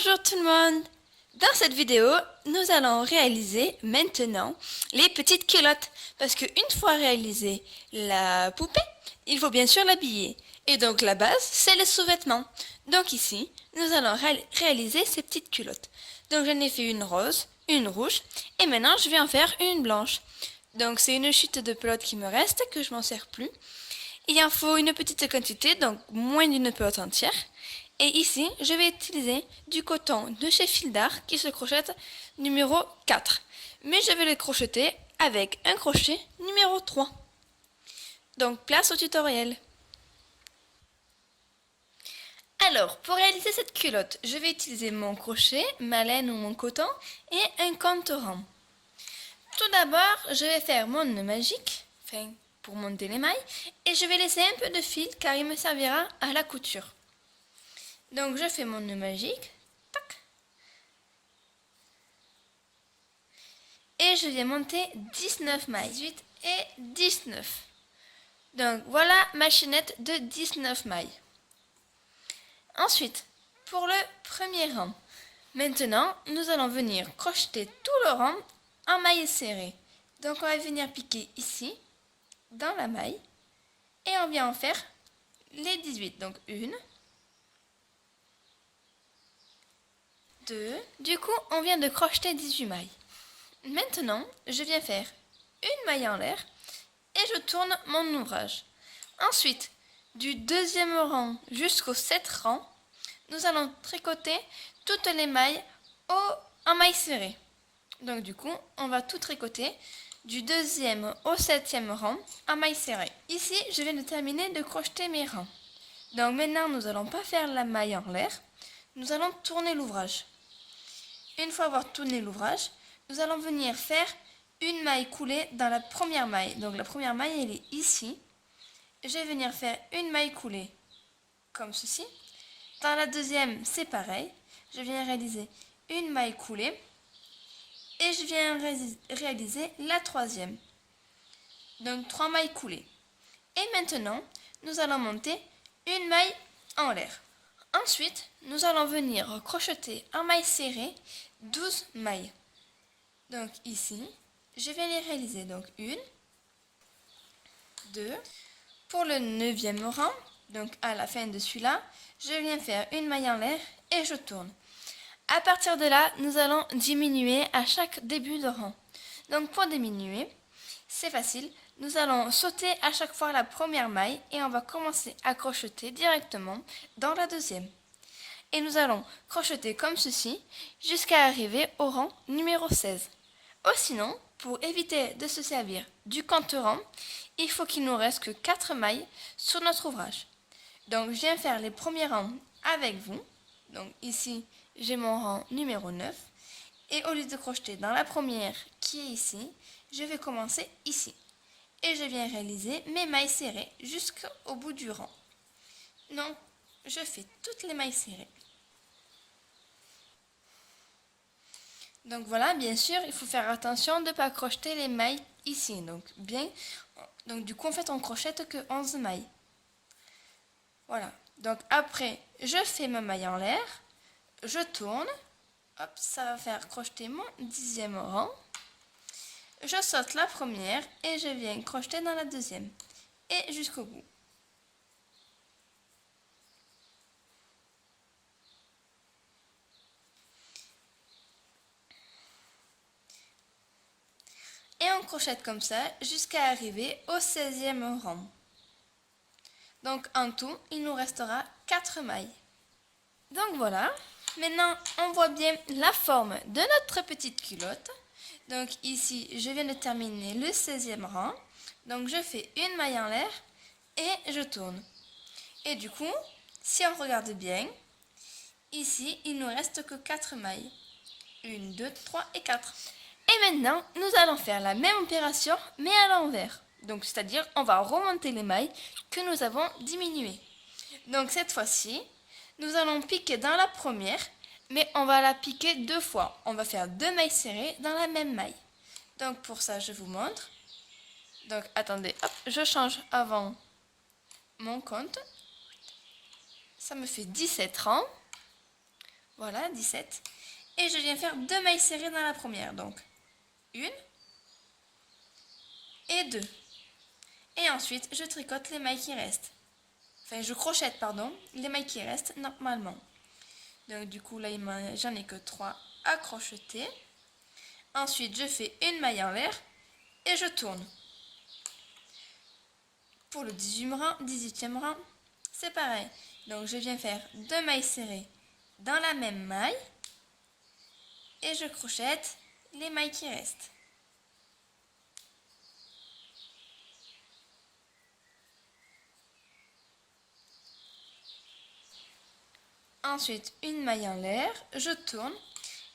Bonjour tout le monde! Dans cette vidéo, nous allons réaliser maintenant les petites culottes. Parce qu'une fois réalisée la poupée, il faut bien sûr l'habiller. Et donc la base, c'est le sous-vêtement. Donc ici, nous allons réaliser ces petites culottes. Donc j'en ai fait une rose, une rouge, et maintenant je vais en faire une blanche. Donc c'est une chute de pelote qui me reste, que je m'en sers plus. Il en faut une petite quantité, donc moins d'une pelote entière. Et ici, je vais utiliser du coton de chez Fil d'Art qui se crochette numéro 4. Mais je vais le crocheter avec un crochet numéro 3. Donc place au tutoriel. Alors, pour réaliser cette culotte, je vais utiliser mon crochet, ma laine ou mon coton et un compte rond. Tout d'abord, je vais faire mon nœud magique, pour monter les mailles, et je vais laisser un peu de fil car il me servira à la couture. Donc je fais mon nœud magique, tac, et je viens monter 19 mailles, 8 et 19. Donc voilà ma chaînette de 19 mailles. Ensuite, pour le premier rang, maintenant nous allons venir crocheter tout le rang en mailles serrées. Donc on va venir piquer ici, dans la maille, et on vient en faire les 18. Donc une, 2. Du coup, on vient de crocheter 18 mailles. Maintenant, je viens faire une maille en l'air et je tourne mon ouvrage. Ensuite, du deuxième rang jusqu'au 7 rang, nous allons tricoter toutes les mailles en maille serrée. Donc du coup, on va tout tricoter du deuxième au 7e rang en maille serrée. Ici, je viens de terminer de crocheter mes rangs. Donc maintenant, nous n'allons pas faire la maille en l'air, nous allons tourner l'ouvrage. Une fois avoir tourné l'ouvrage, nous allons venir faire une maille coulée dans la première maille. Donc la première maille, elle est ici. Je vais venir faire une maille coulée, comme ceci. Dans la deuxième, c'est pareil. Je viens réaliser une maille coulée. Et je viens réaliser la troisième. Donc 3 mailles coulées. Et maintenant, nous allons monter une maille en l'air. Ensuite, nous allons venir crocheter en maille serrée 12 mailles. Donc ici, je vais les réaliser. Donc 1, 2. Pour le 9e rang, donc à la fin de celui-là, je viens faire une maille en l'air et je tourne. À partir de là, nous allons diminuer à chaque début de rang. Donc pour diminuer, c'est facile. Nous allons sauter à chaque fois la première maille et on va commencer à crocheter directement dans la deuxième. Et nous allons crocheter comme ceci jusqu'à arriver au rang numéro 16. Ou sinon, pour éviter de se servir du compte-rang, il faut qu'il nous reste que 4 mailles sur notre ouvrage. Donc je viens faire les premiers rangs avec vous. Donc ici, j'ai mon rang numéro 9. Et au lieu de crocheter dans la première qui est ici, je vais commencer ici. Et je viens réaliser mes mailles serrées jusqu'au bout du rang. Donc, je fais toutes les mailles serrées. Donc voilà, bien sûr, il faut faire attention de ne pas crocheter les mailles ici. Donc du coup, en fait, on crochette que 11 mailles. Voilà. Donc après, je fais ma maille en l'air, je tourne. Hop, ça va faire crocheter mon 10e rang. Je saute la première et je viens crocheter dans la deuxième. Et jusqu'au bout. Et on crochette comme ça jusqu'à arriver au 16e rang. Donc en tout, il nous restera 4 mailles. Donc voilà, maintenant on voit bien la forme de notre petite culotte. Donc ici, je viens de terminer le 16e rang. Donc je fais une maille en l'air et je tourne. Et du coup, si on regarde bien, ici, il ne nous reste que 4 mailles. 1, 2, 3 et 4. Et maintenant, nous allons faire la même opération, mais à l'envers. Donc, c'est-à-dire, on va remonter les mailles que nous avons diminuées. Donc, cette fois-ci, nous allons piquer dans la première, mais on va la piquer 2 fois. On va faire 2 mailles serrées dans la même maille. Donc, pour ça, je vous montre. Donc, attendez, hop, je change avant mon compte. Ça me fait 17 rangs. Voilà, 17. Et je viens faire 2 mailles serrées dans la première. Donc, 1 et 2. Et ensuite, je tricote les mailles qui restent. Enfin, je crochette, pardon, les mailles qui restent normalement. Donc, du coup, là, j'en ai que 3 à crocheter. Ensuite, je fais une maille en l'air et je tourne. Pour le 18e rang, c'est pareil. Donc, je viens faire 2 mailles serrées dans la même maille et je crochette les mailles qui restent. Ensuite, une maille en l'air, je tourne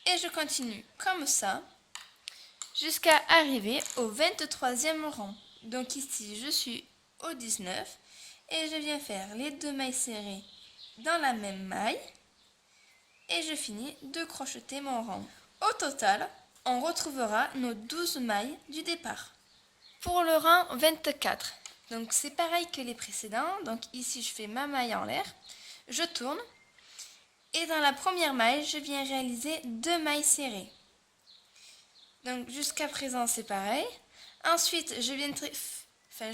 et je continue comme ça jusqu'à arriver au 23e rang. Donc ici, je suis au 19 et je viens faire les 2 mailles serrées dans la même maille et je finis de crocheter mon rang. Au total, on retrouvera nos 12 mailles du départ. Pour le rang 24, donc c'est pareil que les précédents. Donc ici, je fais ma maille en l'air, je tourne et dans la première maille, je viens réaliser 2 mailles serrées. Donc jusqu'à présent, c'est pareil. Ensuite, je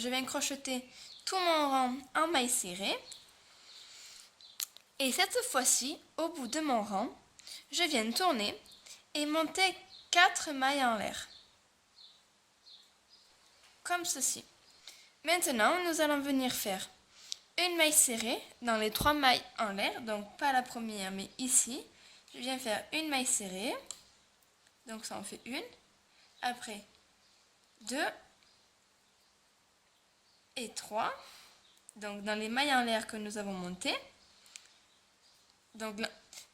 viens crocheter tout mon rang en mailles serrées. Et cette fois-ci, au bout de mon rang, je viens tourner et monter 4 mailles en l'air. Comme ceci. Maintenant, nous allons venir faire une maille serrée dans les 3 mailles en l'air. Donc pas la première, mais ici. Je viens faire une maille serrée. Donc ça en fait une. Après 2 et 3. Donc dans les mailles en l'air que nous avons montées. Donc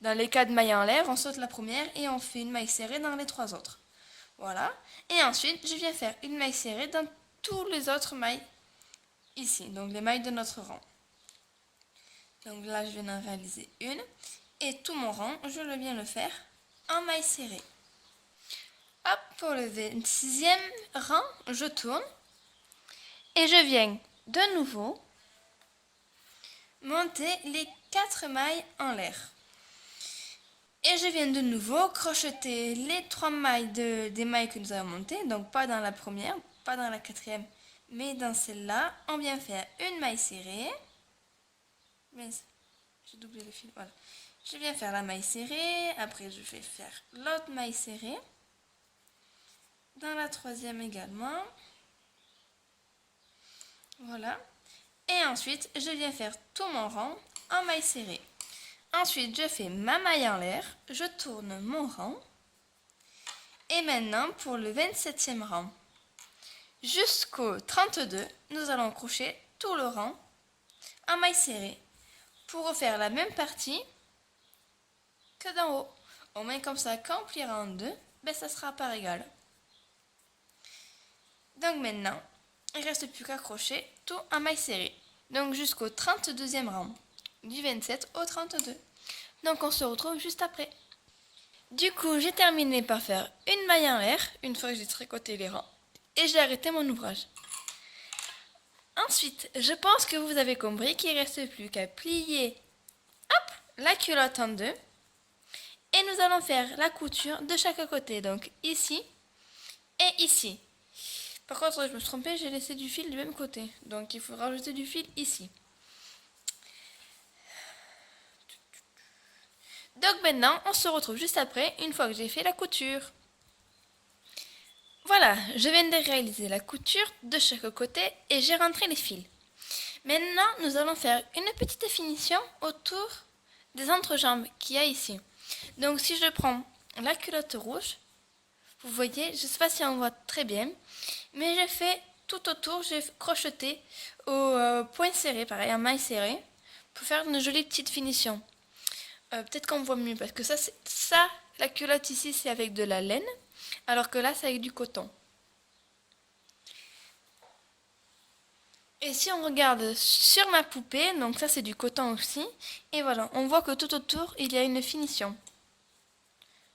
dans les 4 mailles en l'air, on saute la première et on fait une maille serrée dans les 3 autres. Voilà. Et ensuite, je viens faire une maille serrée dans tous les autres mailles ici. Donc les mailles de notre rang. Donc là, je viens d'en réaliser une. Et tout mon rang, je viens le faire en maille serrée. Hop, pour le 26e rang, je tourne. Et je viens de nouveau monter les 4 mailles en l'air. Et je viens de nouveau crocheter les 3 mailles des mailles que nous avons montées. Donc pas dans la première, pas dans la 4e, mais dans celle-là. On vient faire une maille serrée. Mais j'ai doublé le fil, voilà. Je viens faire la maille serrée. Après, je vais faire l'autre maille serrée. Dans la 3e également. Voilà. Et ensuite, je viens faire tout mon rang en maille serrée. Ensuite, je fais ma maille en l'air, je tourne mon rang. Et maintenant, pour le 27e rang, jusqu'au 32, nous allons crocheter tout le rang en maille serrée pour refaire la même partie que d'en haut. Au moins comme ça, quand on pliera en deux, ça sera par égal. Donc maintenant, il ne reste plus qu'à crocheter tout en maille serrée. Donc jusqu'au 32e rang, du 27 au 32. Donc on se retrouve juste après. Du coup, j'ai terminé par faire une maille en l'air, une fois que j'ai tricoté les rangs, et j'ai arrêté mon ouvrage. Ensuite, je pense que vous avez compris qu'il ne reste plus qu'à plier la culotte en deux, et nous allons faire la couture de chaque côté, donc ici et ici. Par contre, je me suis trompée, j'ai laissé du fil du même côté, donc il faut rajouter du fil ici. Donc maintenant, on se retrouve juste après, une fois que j'ai fait la couture. Voilà, je viens de réaliser la couture de chaque côté et j'ai rentré les fils. Maintenant, nous allons faire une petite finition autour des entrejambes qu'il y a ici. Donc si je prends la culotte rouge, vous voyez, je ne sais pas si on voit très bien, mais je fais tout autour, j'ai crocheté au point serré, pareil, en maille serrée, pour faire une jolie petite finition. Peut-être qu'on voit mieux parce que ça, la culotte ici, c'est avec de la laine, alors que là, c'est avec du coton. Et si on regarde sur ma poupée, donc ça c'est du coton aussi, et voilà, on voit que tout autour, il y a une finition.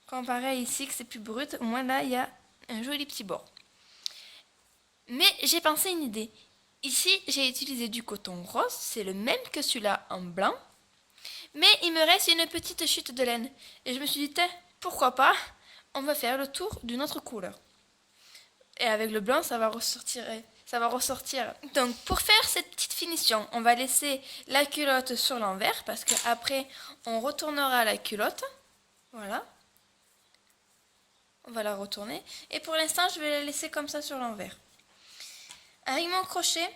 Comparé ici que c'est plus brut, au moins là, il y a un joli petit bord. Mais j'ai pensé une idée. Ici, j'ai utilisé du coton rose, c'est le même que celui-là en blanc. Mais il me reste une petite chute de laine. Et je me suis dit, pourquoi pas, on va faire le tour d'une autre couleur. Et avec le blanc, ça va ressortir. Donc, pour faire cette petite finition, on va laisser la culotte sur l'envers parce qu'après, on retournera la culotte. Voilà. On va la retourner. Et pour l'instant, je vais la laisser comme ça sur l'envers. Avec mon crochet,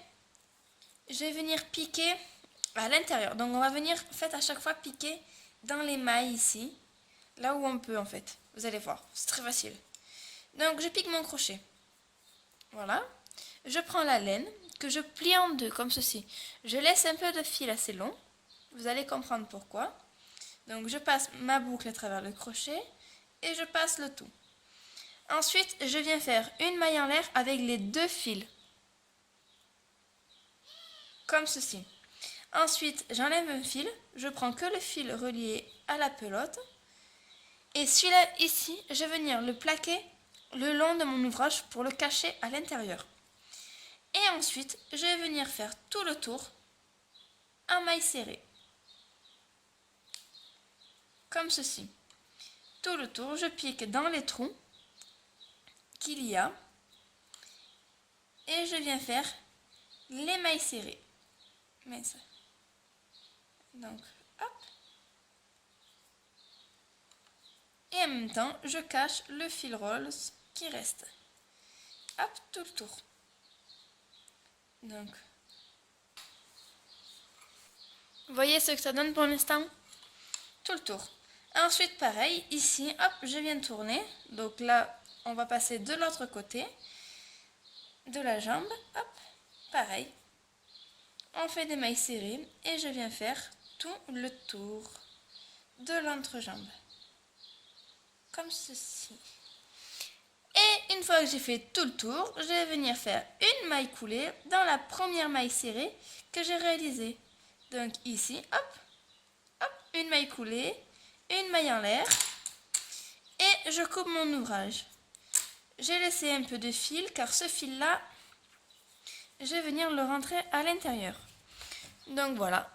je vais venir piquer à l'intérieur. Donc, on va venir, en fait, à chaque fois piquer dans les mailles ici. Là où on peut, en fait. Vous allez voir, c'est très facile. Donc, je pique mon crochet. Voilà. Je prends la laine que je plie en deux, comme ceci. Je laisse un peu de fil assez long. Vous allez comprendre pourquoi. Donc, je passe ma boucle à travers le crochet et je passe le tout. Ensuite, je viens faire une maille en l'air avec les deux fils. Comme ceci. Ensuite, j'enlève un fil. Je prends que le fil relié à la pelote. Et celui-là, ici, je vais venir le plaquer le long de mon ouvrage pour le cacher à l'intérieur. Et ensuite, je vais venir faire tout le tour en maille serrée. Comme ceci. Tout le tour, je pique dans les trous qu'il y a. Et je viens faire les mailles serrées. Donc, hop. Et en même temps, je cache le fil rose qui reste. Hop, tout le tour. Donc, vous voyez ce que ça donne pour l'instant? Tout le tour. Ensuite, pareil, ici, hop, je viens tourner. Donc là, on va passer de l'autre côté de la jambe. Hop, pareil. On fait des mailles serrées et je viens faire tout le tour de l'entrejambe. Comme ceci. Et une fois que j'ai fait tout le tour, je vais venir faire une maille coulée dans la première maille serrée que j'ai réalisée. Donc ici, hop, hop, une maille coulée, une maille en l'air et je coupe mon ouvrage. J'ai laissé un peu de fil car ce fil-là, je vais venir le rentrer à l'intérieur. Donc voilà.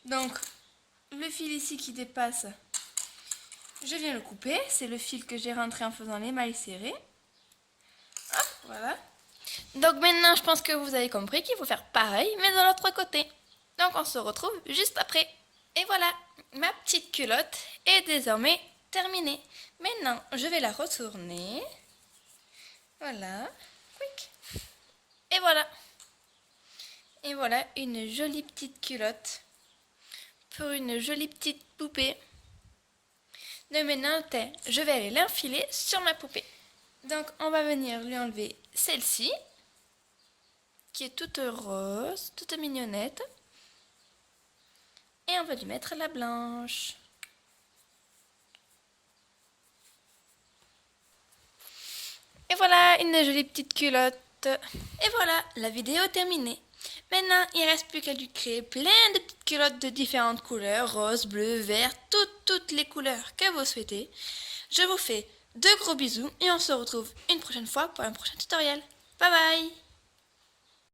Donc le fil ici qui dépasse, je viens le couper, c'est le fil que j'ai rentré en faisant les mailles serrées. Hop, voilà. Donc maintenant, je pense que vous avez compris qu'il faut faire pareil, mais de l'autre côté. Donc on se retrouve juste après. Et voilà, ma petite culotte est désormais terminée. Maintenant, je vais la retourner. Voilà. Quick. Et voilà. Et voilà une jolie petite culotte pour une jolie petite poupée. Donc maintenant, je vais aller l'enfiler sur ma poupée. Donc on va venir lui enlever celle-ci, qui est toute rose, toute mignonnette. Et on va lui mettre la blanche. Et voilà, une jolie petite culotte. Et voilà, la vidéo est terminée. Maintenant, il ne reste plus qu'à lui créer plein de petites culottes de différentes couleurs, rose, bleu, vert, toutes les couleurs que vous souhaitez. Je vous fais de gros bisous et on se retrouve une prochaine fois pour un prochain tutoriel. Bye bye!